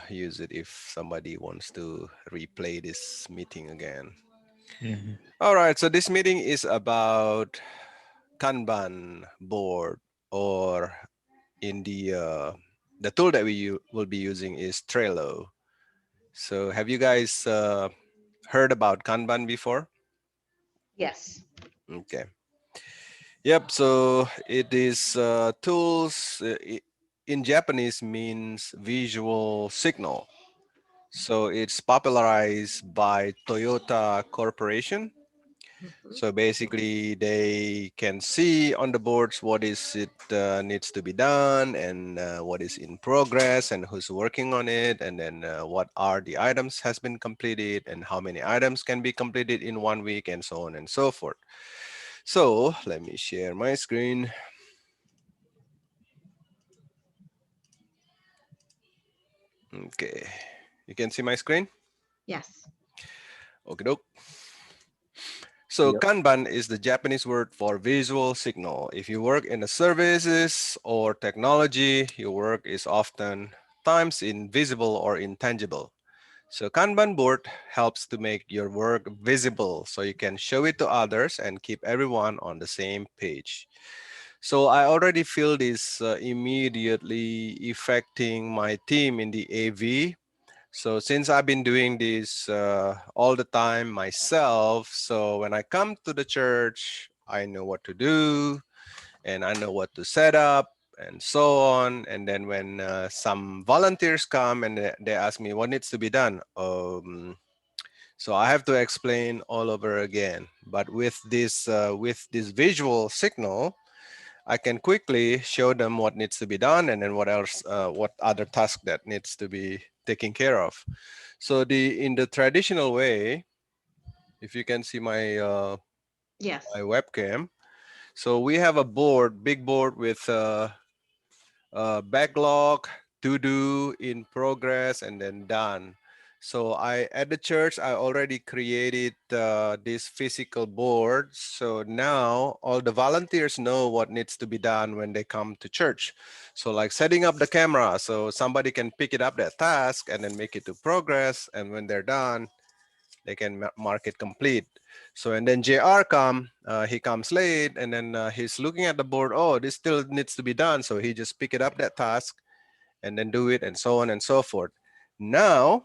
use it if somebody wants to replay this meeting again. Mhm. All right, so this meeting is about Kanban board, or in the tool that will be using is Trello. So have you guys heard about Kanban before? Yes. Okay. Yep. So it is tools in Japanese means visual signal. So it's popularized by Toyota Corporation. Mhm. So basically, they can see on the boards what is it needs to be done, and what is in progress, and who's working on it, and then what are the items has been completed, and how many items can be completed in 1 week, and so on and so forth. So let me share my screen. Okay, you can see my screen. Yes. Okay, doke. So Yep. Kanban is the Japanese word for visual signal. If you work in the services or technology, your work is often times invisible or intangible. So Kanban board helps to make your work visible so you can show it to others and keep everyone on the same page. So I already feel this immediately affecting my team in the AV. So since I've been doing this all the time myself, so when I come to the church, I know what to do, and I know what to set up and so on. And then when some volunteers come and they ask me what needs to be done, so I have to explain all over again. But with this visual signal, I can quickly show them what needs to be done, and then what else, what other task that needs to be taken care of. So in the traditional way, if you can see my Yes. webcam, so we have a board, big board with backlog, to do, in progress, and then done. So at the church I already created this physical board. So now all the volunteers know what needs to be done when they come to church. So like setting up the camera, so somebody can pick it up that task and then make it to progress. And when they're done, they can mark it complete. So and then JR he comes late, and then he's looking at the board. Oh, this still needs to be done. So he just pick it up that task and then do it, and so on and so forth. Now,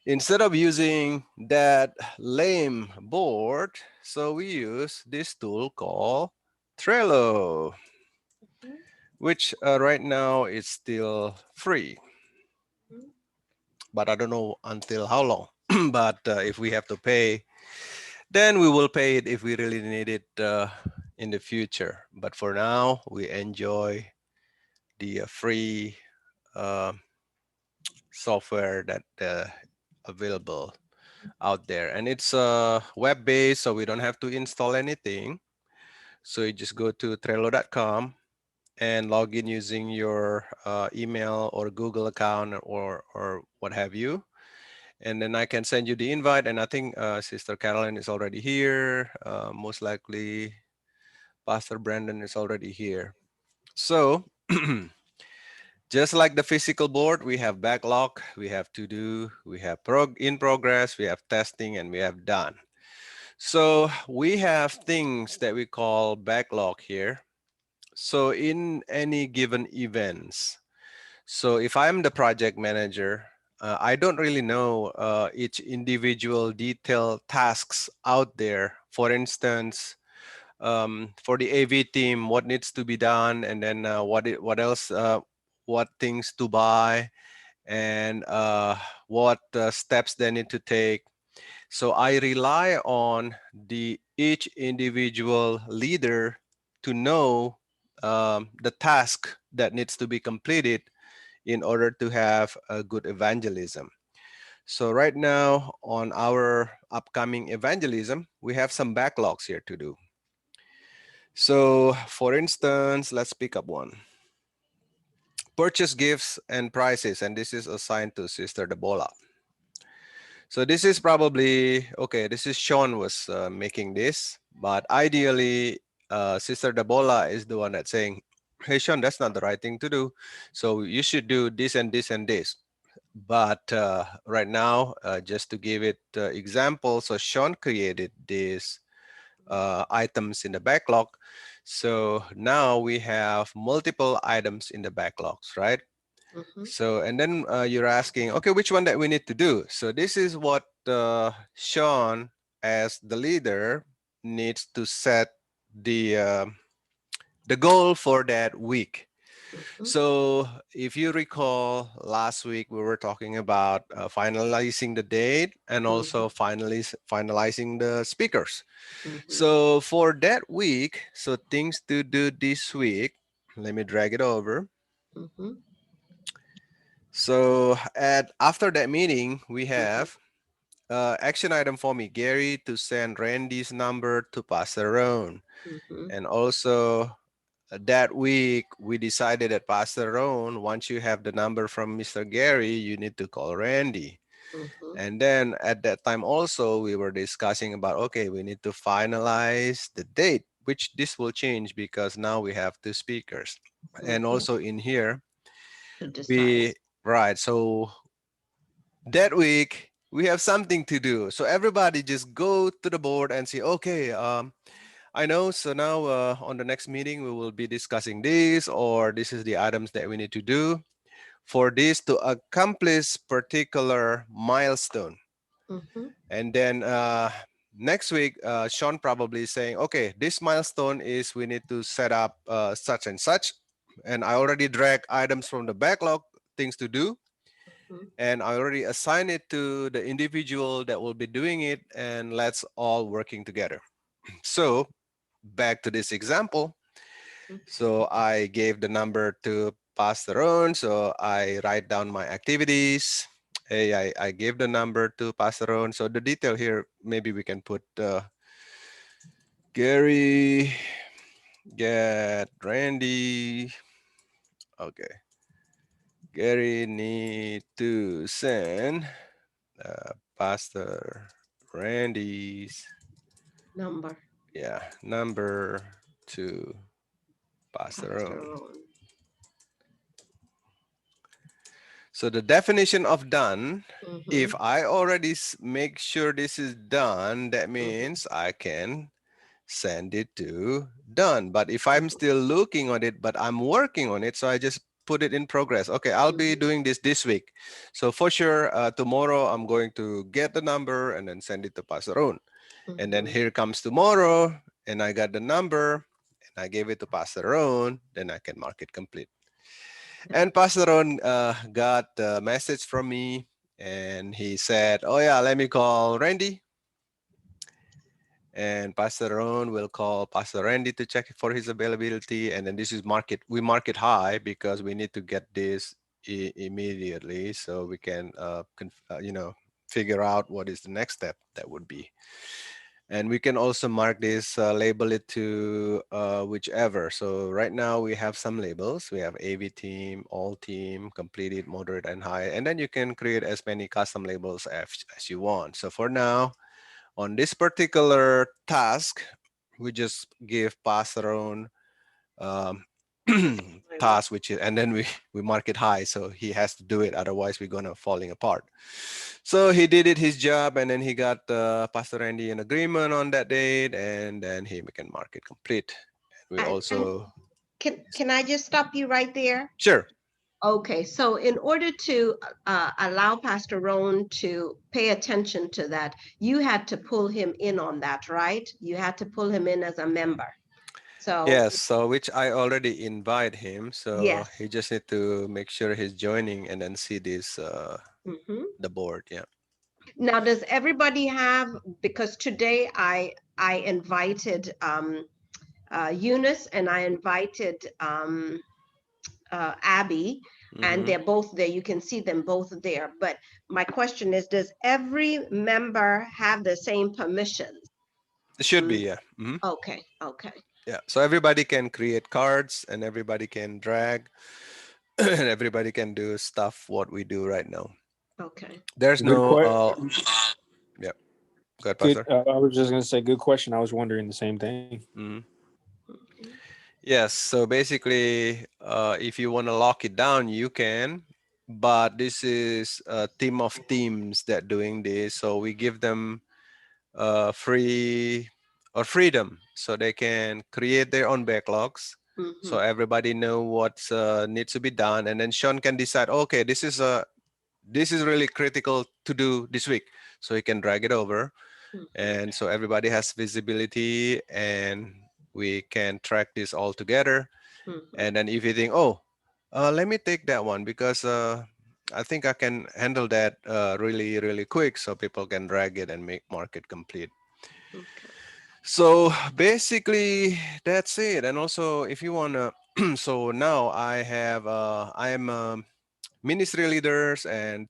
instead of using that lame board, so we use this tool called Trello, Mhm. which right now is still free, Mhm. but I don't know until how long. But if we have to pay, then we will pay it if we really need it in the future. But for now, we enjoy the free uh, software that available out there, and it's web based, so we don't have to install anything. So you just go to Trello.com and log in using your email or Google account, or what have you, and then I can send you the invite. And I think Sister Caroline is already here. Most likely Pastor Brandon is already here. So just like the physical board, we have backlog, we have to do, we have in progress, we have testing, and we have done. So we have things that we call backlog here. So in any given events, so if I'm the project manager, I don't really know each individual detailed tasks out there. For instance, for the AV team, what needs to be done, and then what else, what things to buy, and what steps they need to take. So I rely on the each individual leader to know the task that needs to be completed in order to have a good evangelism. So right now on our upcoming evangelism, we have some backlogs here to do. So for instance, let's pick up one. Purchase gifts and prices, and this is assigned to Sister Debola. So this is probably, okay, this is Sean was making this, but ideally Sister Debola is the one that's saying, hey Sean, that's not the right thing to do. So you should do this and this and this. But right now, just to give it example, so Sean created these items in the backlog. So now we have multiple items in the backlogs, right? Mhm. So, and then you're asking, okay, which one that we need to do? So this is what Sean, as the leader, needs to set the goal for that week. Mhm. So if you recall, last week we were talking about finalizing the date and Mhm. also finalizing the speakers. Mhm. So for that week, so things to do this week, let me drag it over. Mhm. So at after that meeting, we Mhm. have action item for me, Gary, to send Randy's number to Pastor Ron. Mhm. And also that week, we decided that Pastor Ron, once you have the number from Mr. Gary, you need to call Randy. Mhm. And then at that time also, we were discussing about, okay, we need to finalize the date, which this will change because now we have two speakers. And Mhm. also in here, To decide. we, right, so that week, we have something to do. So everybody just go to the board and say, okay, I know. So now on the next meeting, we will be discussing this, or this is the items that we need to do for this to accomplish particular milestone. Mhm. And then next week, Sean probably is saying, okay, this milestone is we need to set up such and such. And I already drag items from the backlog, things to do. Mhm. And I already assign it to the individual that will be doing it. And let's all working together. So back to this example. So I gave the number to Pastor On. So I write down my activities. Hey, I gave the number to Pastor On. So the detail here, maybe we can put Gary, get Randy. Okay. Gary need to send Pastor Randy's, Number. yeah, number to Pastor Pastor On. Ron. So the definition of done, if Mhm. I already make sure this is done, that Mhm. means I can send it to done. But if I'm Mhm. still looking on it, but I'm working on it, so I just put it in progress. Okay, I'll be Mhm. doing this week. So for sure, tomorrow I'm going to get the number and then send it to Pastor On. And then Mhm. here comes tomorrow, and I got the number, and I gave it to Pastor On, then I can mark it complete. And Pastor Ron got a message from me and he said, oh yeah, let me call Randy. And Pastor Ron will call Pastor Randy to check for his availability. And then this is market. We mark it high because we need to get this immediately so we can, figure out what is the next step that would be. And we can also mark this, label it to whichever. So right now we have some labels. We have AV team, all team, completed, moderate, and high. And then you can create as many custom labels as you want. So for now, on this particular task, we just give pass around um, Label. task, which is, and then we mark it high, so he has to do it. Otherwise, we're gonna falling apart. So he did it his job, and then he got Pastor Randy an agreement on that date, and then he can mark it complete. And we And also can I just stop you right there? sure. Okay, so in order to allow Pastor Roan to pay attention to that, you had to pull him in on that, right? You had to pull him in as a member. So Yes, so which I already invite him, so yes. he just need to make sure he's joining and then see this Hmm. the board. Yeah. Now, does everybody have? Because today I invited Eunice and I invited Abby, and Hmm. they're both there. You can see them both there. But my question is, does every member have the same permissions? It should be, Mm, yeah. Hmm. okay, okay, Yeah. So everybody can create cards and everybody can drag and everybody can do stuff what we do right now. okay. There's Good no question. yeah, good Good. Pastor. I was just gonna say, good question. I was wondering the same thing. Hmm. Mhm. Yes, so basically, if you want to lock it down, you can, but this is a team of teams that doing this, so we give them free or freedom, so they can create their own backlogs, so Mm-hmm. everybody know what needs to be done, and then Sean can decide, okay, this is really critical to do this week, so he can drag it over, Mm-hmm. and so everybody has visibility, and we can track this all together. Mm-hmm. And then if you think, oh, let me take that one because I think I can handle that really, really quick, so people can drag it and make market complete. Okay. So basically, that's it. And also, if you wanna, so now I am ministry leaders, and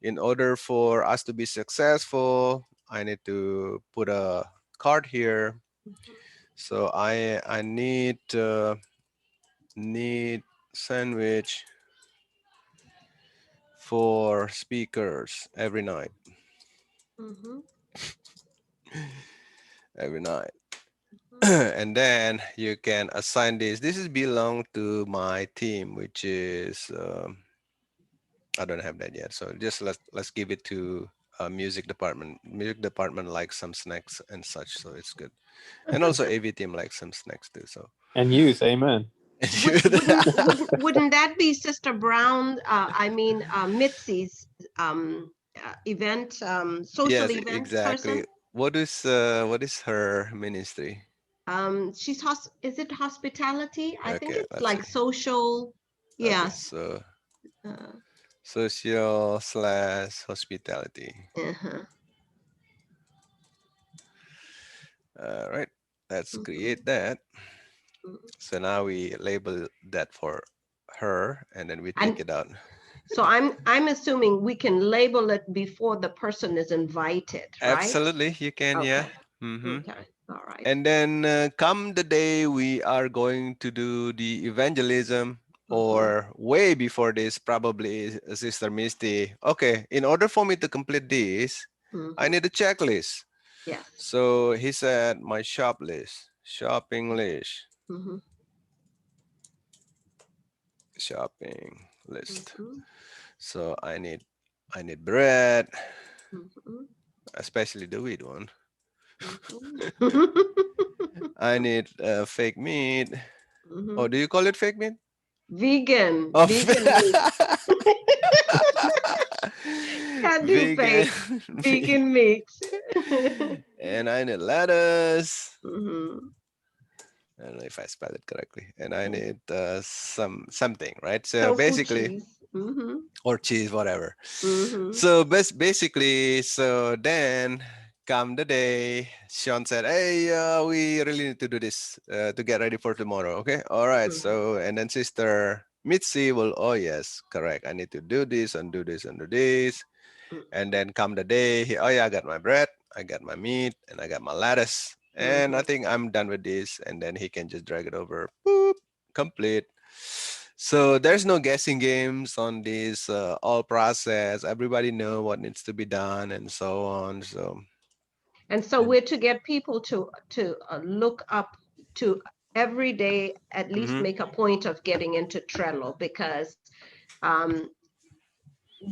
in order for us to be successful, I need to put a card here. So I need sandwich for speakers Mm-hmm. every night. Mm-hmm. And then you can assign this. This is belong to my team, which is I don't have that yet. So just let's give it to music department. Music department likes some snacks and such, so it's good. And also AV team likes some snacks too. So And use, amen. Wouldn't that be Sister Brown? I mean, Mitzi's event, social yes, event exactly. person. What is her ministry? She's is it hospitality? I think Okay, it's let's like see. social. Okay, Yes. so Uh, social slash hospitality. uh-huh. All right, let's Mhm, create that. mhm. So now we label that for her, and then we take And it out. so I'm assuming we can label it before the person is invited, right? Absolutely, you can, yeah. Okay. Hmm. Okay. All right. And then come the day we are going to do the evangelism, Mm-hmm. or way before this, probably Sister Misty. Okay, in order for me to complete this, I Mm-hmm. need a checklist. Yes. So he said my shopping list, Mm-hmm. shopping list. Mm-hmm. So I need bread, Mm-hmm. especially the wheat one. Mm-hmm. I need fake meat. Oh, Mm-hmm. do you call it fake meat? Vegan, Oh, vegan meat. Can't do vegan fake meat. vegan meat. And I need lettuce. Mm-hmm. I don't know if I spell it correctly. And I need something, right? So Tofu basically, cheese. Mm-hmm. or cheese, whatever. Mm-hmm. So basically, so then come the day, Sean said, "Hey, we really need to do this to get ready for tomorrow." Okay, all right. Mm-hmm. So and then Sister Mitzi will, oh yes, correct. I need to do this and do this and do this. And then come the day, oh yeah, I got my bread, I got my meat, and I got my lettuce, and I Mm-hmm. think I'm done with this. And then he can just drag it over, boop, complete. So there's no guessing games on this all process. Everybody know what needs to be done and so on. So And so and we're to get people to look up to every day, at least mhm, make a point of getting into Trello because um,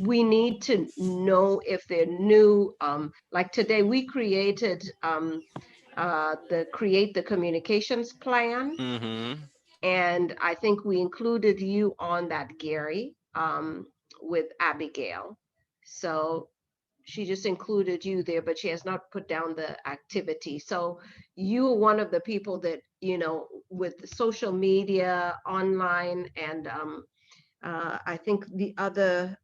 we need to know if they're new. Like today, we created the create the communications plan, mhm, and I think we included you on that, Gary, with Abigail. So she just included you there, but she has not put down the activity. So you are one of the people that, with social media, online, and I think the other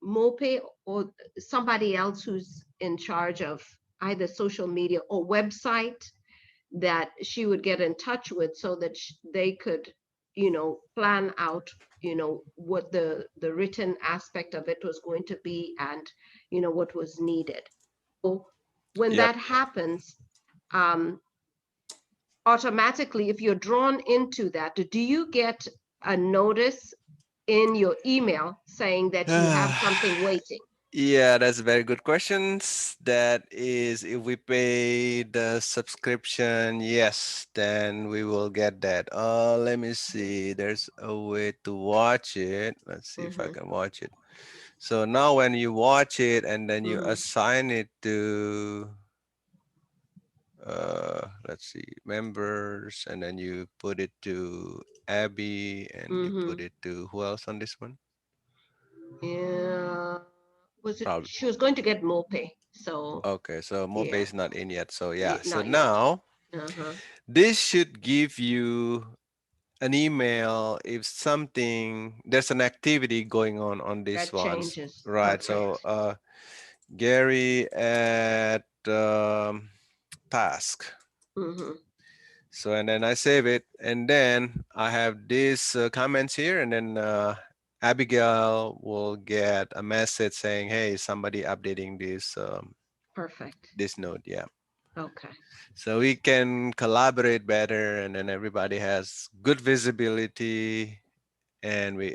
Mope or somebody else who's in charge of either social media or website that she would get in touch with so that they could, plan out, what the written aspect of it was going to be and, what was needed. So when yep. that happens, um, automatically, if you're drawn into that, do you get a notice in your email saying that you have something waiting? Yeah, that's a very good questions. That is, if we pay the subscription, yes, then we will get that. Let me see. There's a way to watch it. Let's see if I Mm-hmm. can watch it. So now when you watch it and then you Mm-hmm. assign it to, let's see, members, and then you put it to Abby, and you put Mm-hmm. it to who else on this one? Yeah. Was it? Probably. She was going to get more pay. So Okay, so Mope yeah, is not in yet. So yeah, so not yet. now Uh-huh. this should give you an email if something there's an activity going on this That ones, changes. right? So Perfect. Gary at task. Mm-hmm. So and then I save it, and then I have these comments here, and then Abigail will get a message saying, "Hey, somebody updating Perfect. this node." Yeah. Okay. So we can collaborate better, and then everybody has good visibility, and we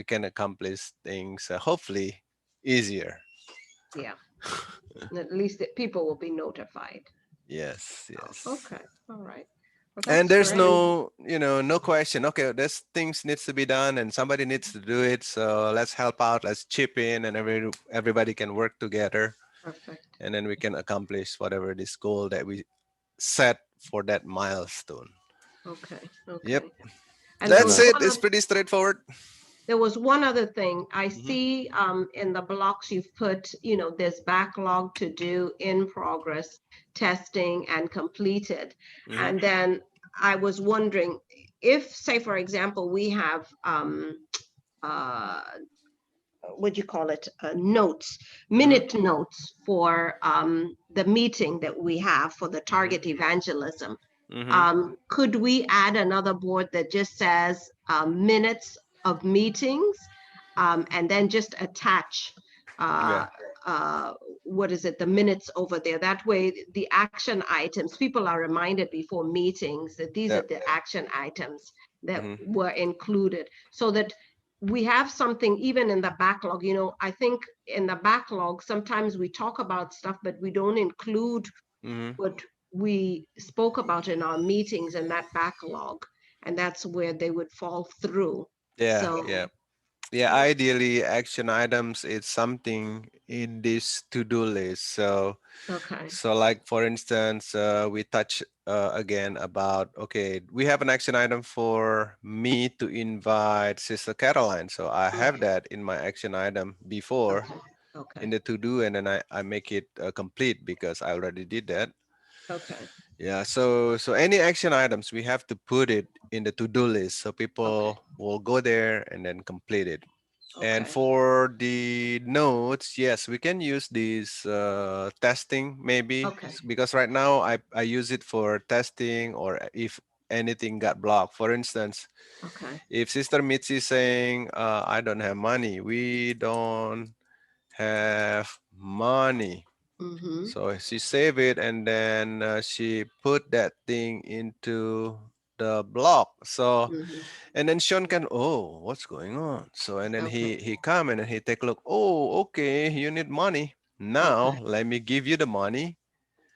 can accomplish things hopefully easier. Yeah. At least the people will be notified. Yes, yes. Okay. All right. Well, And that's there's great. no, no question. Okay, this things needs to be done, and somebody needs to do it. So let's help out. Let's chip in, and everybody can work together, Perfect. and then we can accomplish whatever this goal that we set for that milestone. Okay. Yep, Okay. And there that's was Right. it. one It's other, pretty straightforward. there was one other thing I Hmm. see in the blocks you've put, there's backlog to do, in progress, testing, and completed. Hmm. And then I was wondering if, say, for example, we have uh, what do you call it, notes, Hmm. minute notes for the meeting that we have for the Hmm. target evangelism. Hmm. Could we add another board that just says minutes of meetings, and then just attach Yeah. uh, uh, what is it, the minutes over there? That way, the action items, people are reminded before meetings that these are Yep. the action items that Hmm. were included, so that we have something even in the backlog. I think in the backlog, sometimes we talk about stuff, but we don't include Hmm. what we spoke about in our meetings in that backlog, and that's where they would fall through. Yeah. So Yeah. Yeah. yeah. Ideally, action items is something in this to-do list. So, Okay. like for instance, we touch again about okay, we have an action item for me to invite Sister Caroline. So I have Okay. that in my action item before Okay. in Okay. the to-do, and then I make it complete because I already did that. Okay. Yeah, so any action items we have to put it in the to-do list so Okay. people will go there and then complete it. And Okay. for the notes, yes, we can use these testing maybe Okay. because right now I use it for testing or if anything got blocked. For instance, Okay. if Sister Mitzi is saying, I don't have money, we don't have money. Mm-hmm. So she save it and then she put that thing into the block. So Mm-hmm. and then Sean can, oh, what's going on? So and then Okay. he come and then he take a look. Oh, okay, you need money. Okay. Now let me give you the money.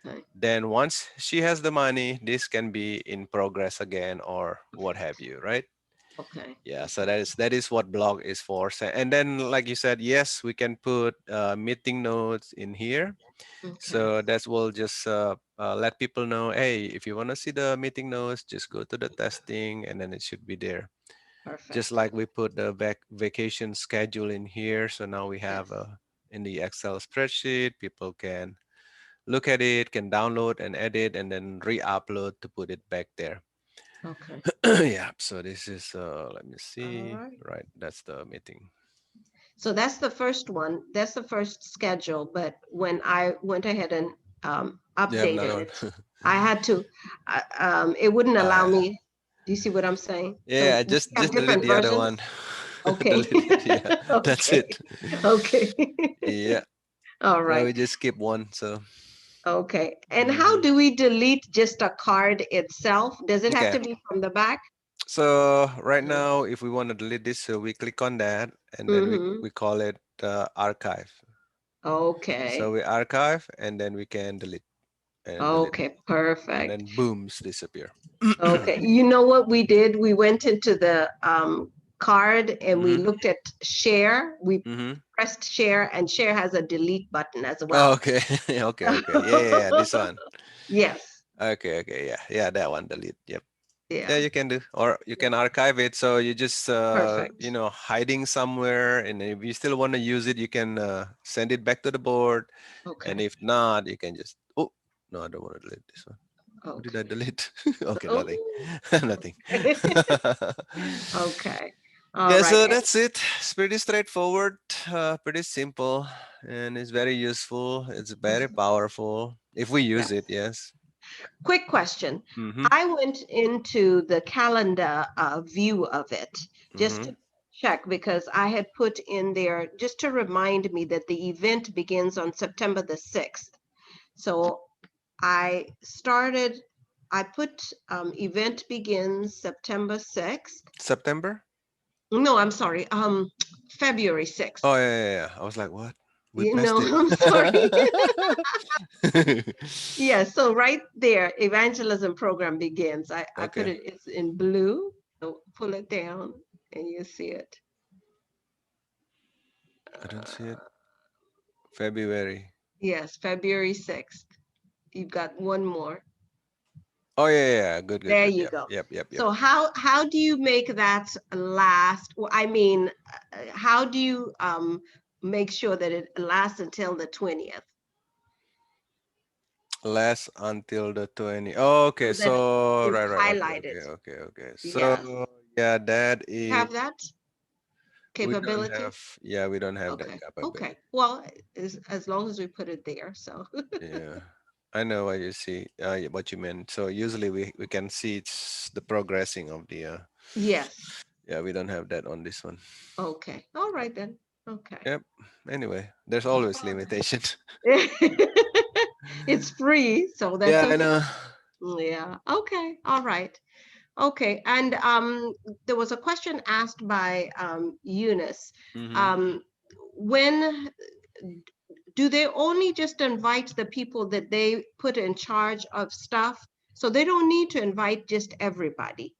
Okay. Then once she has the money, this can be in progress again or what have you, right? Okay. Yeah. So Okay. that is what blog is for. So, and then like you said, yes, we can put meeting notes in here. Okay. So that will just let people know, hey, if you want to see the meeting notes, just go to the testing and then it should be there. Just Perfect. like we put the vacation schedule in here. So now we have Yes. in the Excel spreadsheet, people can look at it, can download and edit, and then re-upload to put it back there. Okay. Yeah. So this is, let me All see. right. Right. That's the meeting. So that's the first one. That's the first schedule. But when I went ahead and Do you have updated another one? it, I had to, it wouldn't allow uh, me. Do you see what I'm saying? So yeah. we have Just delete different the other one. versions. Okay. Delete it. Yeah. That's Okay. it. Okay. Yeah. All Now right. we just skip one. So. Okay. And how Mhm. do we delete just a card itself? Does it have Okay. to be from the back? So right now, if we want to delete this, so we click on that, and then we Mm-hmm. we call it archive. Okay. So we archive and then we can delete and delete Okay, and perfect. then booms disappear. Okay. You know what we did? We went into the card and we Mm-hmm. looked at share. We Mm-hmm. pressed share, and share has a delete button as Oh, well. okay. Okay. Okay. Yeah, yeah, yeah. This one. Yes. Okay. Okay. Yeah. Yeah. That one. Delete. Yep. Yeah, Yeah. you can do, or you can archive it. So you just, Perfect. hiding somewhere, and if you still want to use it, you can send it back to the board. And Okay. if not, you can just, oh, no, I don't want to delete this one. What did I Okay. delete? Okay, nothing, Oh. nothing. Okay. All Yeah, right. so that's it. It's pretty straightforward, pretty simple, and it's very useful. It's very powerful if we use it. Yes. Yes. Quick question. Mm-hmm. I went into the calendar view of it just Mm-hmm. to check because I had put in there just to remind me that the event begins on September the 6th. So I started, I put event begins September 6th. September. No, I'm sorry, February 6th. Oh, yeah, yeah, yeah. I was like, what? We You passed know, it. I'm sorry. Yeah, so right there, evangelism program begins. I put Okay. it, it's in blue. So pull it down and you see it. I don't see it. Uh, February. yes, February 6th. You've got one more. Oh, yeah, yeah, yeah. Good, good, There good. you Yep, go. yep, yep, yep. So how do you make that last? I mean, how do you make sure that it lasts until the 20th Last until the 20. Oh, okay. so that So, it's right, right. Okay, highlighted? okay, okay, okay. So, Yes. yeah, that You is, have that we don't capability? have, yeah, we don't have that Okay. Okay. capability. Well, as long as we put it there. So Yeah. I know what you see, what you meant. So usually we can see it's the progressing of the, yes. yeah, we don't have that on this one. Okay. All right then. Okay. Yep. Anyway, there's always limitation. It's free, so that's Yeah, I okay. know. Yeah. Okay. All right. Okay. And there was a question asked by Eunice. Mm-hmm. Um, when do they only just invite the people that they put in charge of stuff? So they don't need to invite just everybody,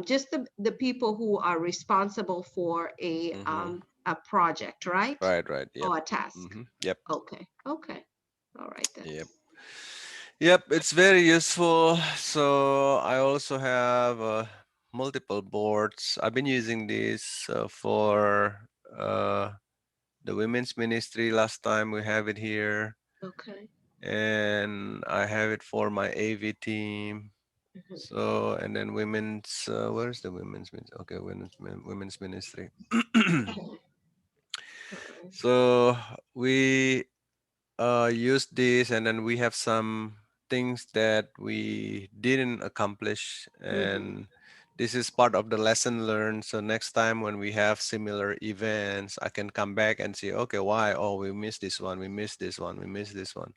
just the people who are responsible for Mm-hmm. a project, right? Right, right. Yep. Or a task. Mm-hmm. Yep. Okay, okay. All right then. Yep. Yep. It's very useful. So I also have multiple boards. I've been using this for the women's ministry. Last time we have it here, Okay. and I have it for my AV team. Mhm. So and then women's. Where's the women's? Okay, women's ministry. All So we use this, and then we have some things that we didn't accomplish, right. Mhm. and this is part of the lesson learned. So next time when we have similar events, I can come back and see, okay, why? Oh, we missed this one, we missed this one, we missed this one,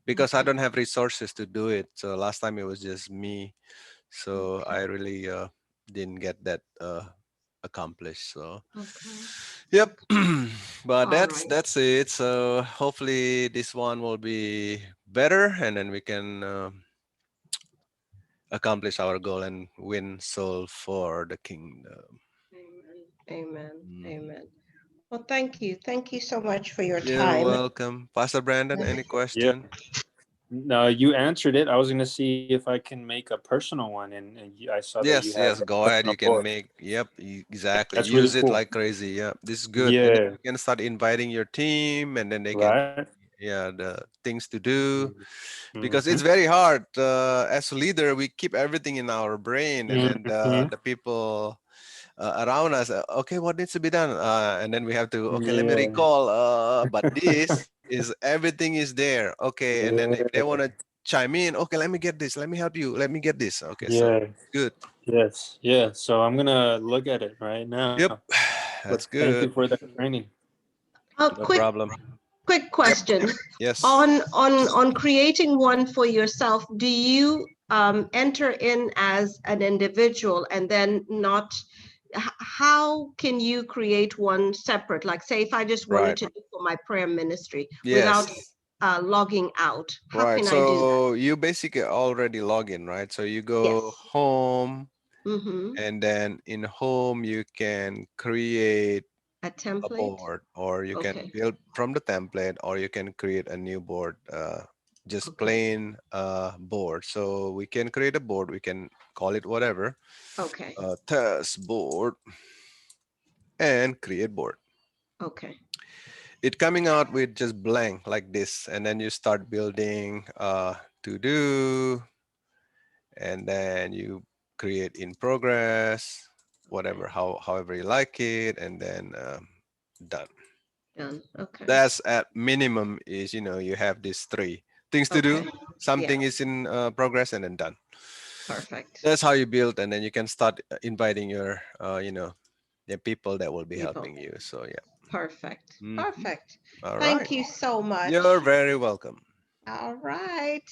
because I Okay. don't have resources to do it. So last time it was just me, so I Okay. really didn't get that accomplished. So Okay. yep. Okay. But All that's right. that's it. So hopefully this one will be better, and then we can accomplish our goal and win soul for the kingdom. Amen. Amen. Mhm. Amen. Well, thank you. Thank you so much for your You're time. welcome, Pastor Brandon. Any Yeah. question? No, you answered it. I was going to see if I can make a personal one, and I saw that you Yes, have a yes. Go ahead. personal You board. can make. Yep. Exactly. That's really Use it cool. like crazy. Yeah. This is good, and then Yeah. you can start inviting your team, and then they can, Right. yeah, the things to do, because Mm-hmm. it's very hard as a leader. We keep everything in our brain, and then Mm-hmm. the people around us, okay, what needs to be done, and then we have to, okay, let me Yeah. recall, but this is everything is there, okay, and then if they want Yeah. to chime in, okay, let me get this, let me help you, let me get this, okay, so Yeah. good. Yes. Yeah. So I'm gonna look at it right now. Yep. But That's thank you good. for that training. A No quick problem. Yep. question Yes. on creating one for yourself. Do you enter in as an individual and then not how can you create one separate? Like say if I just wanted Right. to do for my prayer ministry without Yes. logging out, how Right. can I do that? So you basically already log in, right? So you go Yes. home, Mm-hmm. and then in home you can create A a template? board, or you can Okay. build from the template, or you can create a new board, just Okay. plain board. So we can create a board, we can call it whatever, Okay. test board, and create board. Okay. It coming out with just blank like this, and then you start building to do, and then you create in progress, Okay. whatever, however you like it, and then done. Done. Okay. That's at minimum is, you have these three things to Okay. do. Yeah. Something is in progress, and then done. Perfect. That's how you build, and then you can start inviting your the people that will be People. helping you. So yeah. Perfect. Mhm. Perfect. All right. Thank you so much. You're very welcome. All right.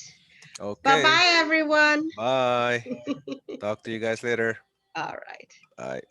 Okay. Bye-bye, everyone. Bye. Talk to you guys later. All right. Bye.